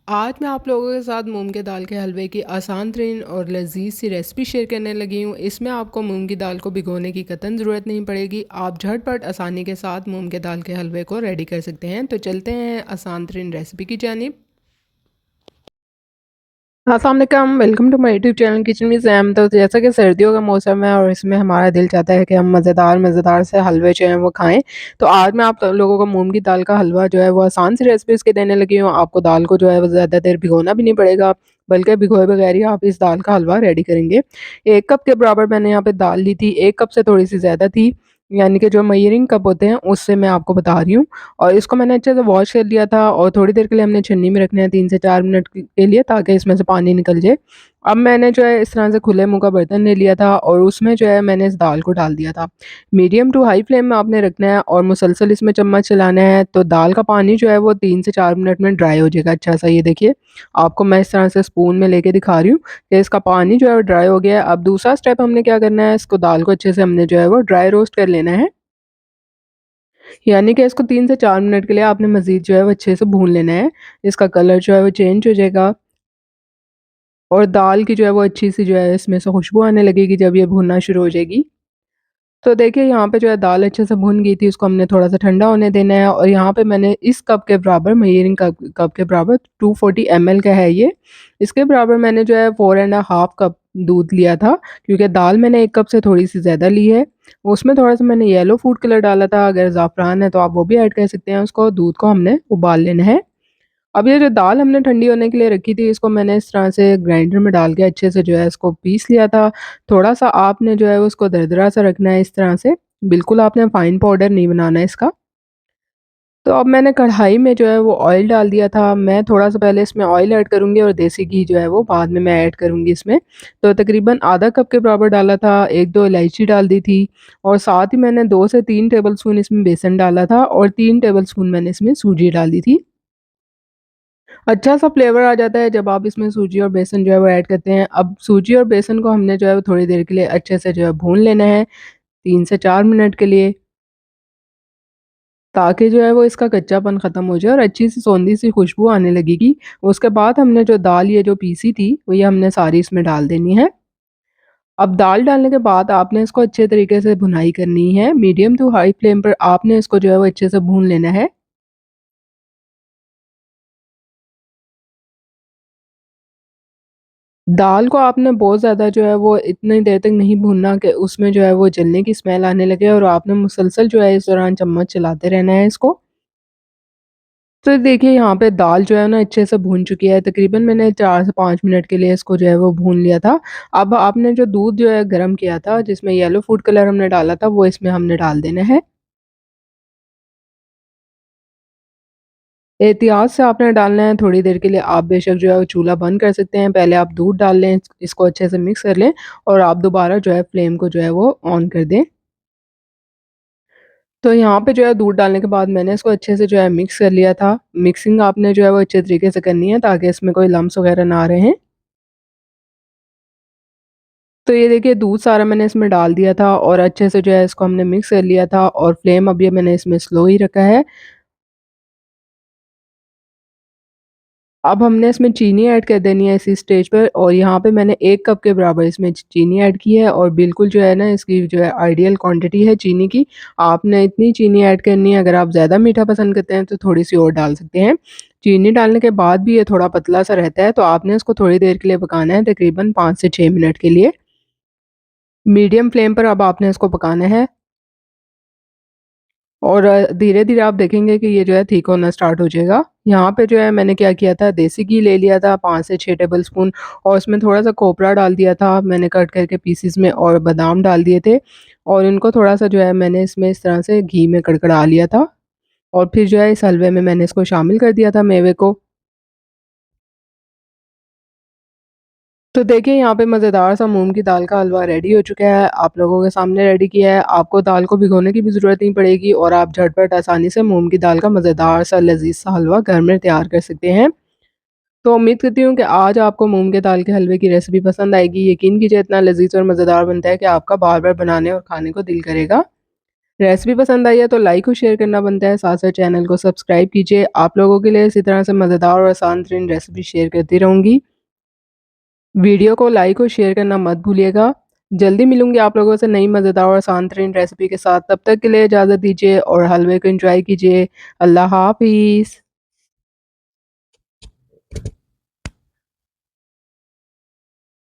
आज मैं आप लोगों के साथ मूंग की दाल के हलवे की आसान तरीन और लजीज सी रेसिपी शेयर करने लगी हूँ। इसमें आपको मूंग की दाल को भिगोने की कतई ज़रूरत नहीं पड़ेगी। आप झटपट आसानी के साथ मूंग की दाल के हलवे को रेडी कर सकते हैं। तो चलते हैं आसान तरीन रेसिपी की जानिब। अस्सलाम welcome to my YouTube channel kitchen with jam. तो जैसा कि सर्दियों का मौसम है और इसमें हमारा दिल चाहता है कि हम मज़ेदार मज़ेदार से हलवे जो हैं वो खाएं। तो आज मैं आप लोगों को मूंग की दाल का हलवा जो है वो आसान सी रेसिपी इसकी देने लगी हूँ। आपको दाल को जो है वो ज़्यादा देर भिगोना भी नहीं पड़ेगा, बल्कि भिगोए बगैर ही आप इस दाल का हलवा रेडी करेंगे। 1 कप के बराबर मैंने यहाँ पे दाल ली थी, 1 कप से थोड़ी सी ज़्यादा थी, यानी कि जो मेजरिंग कप होते हैं उससे मैं आपको बता रही हूँ। और इसको मैंने अच्छे से वॉश कर लिया था और थोड़ी देर के लिए हमने छन्नी में रखना है 3 से 4 मिनट के लिए, ताकि इसमें से पानी निकल जाए। अब मैंने जो है इस तरह से खुले मुँह का बर्तन ले लिया था और उसमें जो है मैंने इस दाल को डाल दिया था। मीडियम टू हाई फ्लेम में आपने रखना है और मुसलसल इसमें चम्मच चलाना है, तो दाल का पानी जो है वो 3 से 4 मिनट में ड्राई हो जाएगा अच्छा सा। ये देखिए, आपको मैं इस तरह से स्पून में लेके दिखा रही हूँ कि इसका पानी जो है वो ड्राई हो गया है। अब दूसरा स्टेप हमने क्या करना है, इसको दाल को अच्छे से हमने जो है वो ड्राई रोस्ट कर लेना है। यानी कि इसको 3 से 4 मिनट के लिए आपने मज़ीद जो है वो अच्छे से भून लेना है। इसका कलर जो है वो चेंज हो जाएगा और दाल की जो है वो अच्छी-सी जो है इसमें से खुशबू आने लगेगी जब ये भुनना शुरू हो जाएगी। तो देखिए यहाँ पे जो है दाल अच्छे से भुन गई थी, उसको हमने थोड़ा-सा ठंडा होने देना है। और यहाँ पे मैंने इस कप के बराबर, मेजरिंग कप कप के बराबर 240 ml का है ये। इसके बराबर मैंने जो है 4 एंड अ हाफ कप दूध लिया था, क्योंकि दाल मैंने 1 कप से थोड़ी-सी ज़्यादा ली है। उसमें थोड़ा-सा मैंने येलो फूड कलर डाला था, अगर ज़ाफ़रान है तो आप वो भी ऐड कर सकते हैं उसको। दूध को हमने उबाल लेना है। अब ये जो दाल हमने ठंडी होने के लिए रखी थी, इसको मैंने इस तरह से ग्राइंडर में डाल के अच्छे से जो है इसको पीस लिया था। थोड़ा-सा आपने जो है उसको दरदरा सा रखना है इस तरह से, बिल्कुल आपने फाइन पाउडर नहीं बनाना है इसका। तो अब मैंने कढ़ाई में जो है वो ऑयल डाल दिया था। मैं थोड़ा-सा पहले इसमें ऑयल ऐड करूँगी और देसी घी जो है वो बाद में मैं ऐड करूँगी इसमें। तो तकरीबन आधा कप के बराबर डाला था, 1-2 इलायची डाल दी थी और साथ ही मैंने 2 से 3 टेबलस्पून इसमें बेसन डाला था और 3 टेबलस्पून मैंने इसमें सूजी डाली थी। अच्छा-सा फ्लेवर आ जाता है जब आप इसमें सूजी और बेसन जो है वो ऐड करते हैं। अब सूजी और बेसन को हमने जो है वो थोड़ी देर के लिए अच्छे से जो है भून लेना है, 3 से 4 मिनट के लिए, ताकि जो है वो इसका कच्चापन ख़त्म हो जाए और अच्छी-सी सोंधी-सी खुशबू आने लगेगी। उसके बाद हमने जो दाल ये जो पीसी थी, वो ये हमने सारी इसमें डाल देनी है। अब दाल डालने के बाद आपने इसको अच्छे तरीके से भुनाई करनी है, मीडियम टू हाई फ्लेम पर आपने इसको जो है वो अच्छे से भून लेना है। दाल को आपने बहुत ज़्यादा जो है वो इतनी देर तक नहीं भूनना कि उसमें जो है वो जलने की स्मेल आने लगे, और आपने मुसलसल जो है इस दौरान चम्मच चलाते रहना है इसको। तो देखिए यहाँ पे दाल जो है ना अच्छे से भून चुकी है, तकरीबन मैंने 4 से 5 मिनट के लिए इसको जो है वो भून लिया था। अब आपने जो दूध जो है गरम किया था, जिसमें येलो फूड कलर हमने डाला था, वो इसमें हमने डाल देना है। एहतियात से आपने डालना है, थोड़ी देर के लिए आप बेशक जो है वो चूल्हा बंद कर सकते हैं। पहले आप दूध डाल लें, इसको अच्छे से मिक्स कर लें और आप दोबारा जो है फ्लेम को जो है वो ऑन कर दें। तो यहाँ पे जो है दूध डालने के बाद मैंने इसको अच्छे से जो है मिक्स कर लिया था। मिक्सिंग आपने जो है वो अच्छे तरीके से करनी है, ताकि इसमें कोई लम्स वगैरह ना रहें। तो ये देखिए, दूध सारा मैंने इसमें डाल दिया था और अच्छे से जो है इसको हमने मिक्स कर लिया था और फ्लेम अब ये मैंने इसमें स्लो ही रखा है। अब हमने इसमें चीनी ऐड कर देनी है इसी स्टेज पर, और यहाँ पे मैंने 1 कप के बराबर इसमें च चीनी ऐड की है और बिल्कुल जो है ना इसकी जो है आइडियल क्वांटिटी है चीनी की। आपने इतनी चीनी ऐड करनी है, अगर आप ज़्यादा मीठा पसंद करते हैं तो थोड़ी-सी और डाल सकते हैं। चीनी डालने के बाद भी ये थोड़ा पतला-सा रहता है, तो आपने इसको थोड़ी देर के लिए पकाना है, तकरीबन 5 से 6 मिनट के लिए। मीडियम फ्लेम पर अब आपने इसको पकाना है और धीरे-धीरे आप देखेंगे कि ये जो है ठीक होना स्टार्ट हो जाएगा। यहाँ पे जो है मैंने क्या किया था, देसी घी ले लिया था 5 से 6 टेबलस्पून और उसमें थोड़ा-सा खोपरा डाल दिया था मैंने कट करके पीसेज़ में, और बादाम डाल दिए थे और इनको थोड़ा-सा जो है मैंने इसमें इस तरह से घी में कड़कड़ा लिया था और फिर जो है इस हलवे में मैंने इसको शामिल कर दिया था मेवे को। तो देखिए यहाँ पे मज़ेदार सा मूँग की दाल का हलवा रेडी हो चुका है, आप लोगों के सामने रेडी किया है। आपको दाल को भिगोने की भी ज़रूरत नहीं पड़ेगी और आप झटपट आसानी से मूँग की दाल का मज़ेदार सा लज़ीज़ सा हलवा घर में तैयार कर सकते हैं। तो उम्मीद करती हूँ कि आज आपको मूँग की दाल के हलवे की रेसिपी पसंद आएगी। यकीन कीजिए, इतना लज़ीज़ और मज़ेदार बनता है कि आपका बार-बार बनाने और खाने को दिल करेगा। रेसिपी पसंद आई है तो लाइक और शेयर करना बनता है, साथ-साथ चैनल को सब्सक्राइब कीजिए। आप लोगों के लिए इसी तरह से मज़ेदार और आसान तरीन रेसिपी शेयर करती रहूँगी। वीडियो को लाइक और शेयर करना मत भूलिएगा। जल्दी मिलूँगी आप लोगों से नई मज़ेदार और आसान तरीन रेसिपी के साथ। तब तक के लिए इजाज़त दीजिए और हलवे को एन्जॉय कीजिए। अल्लाह हाफ़िज़।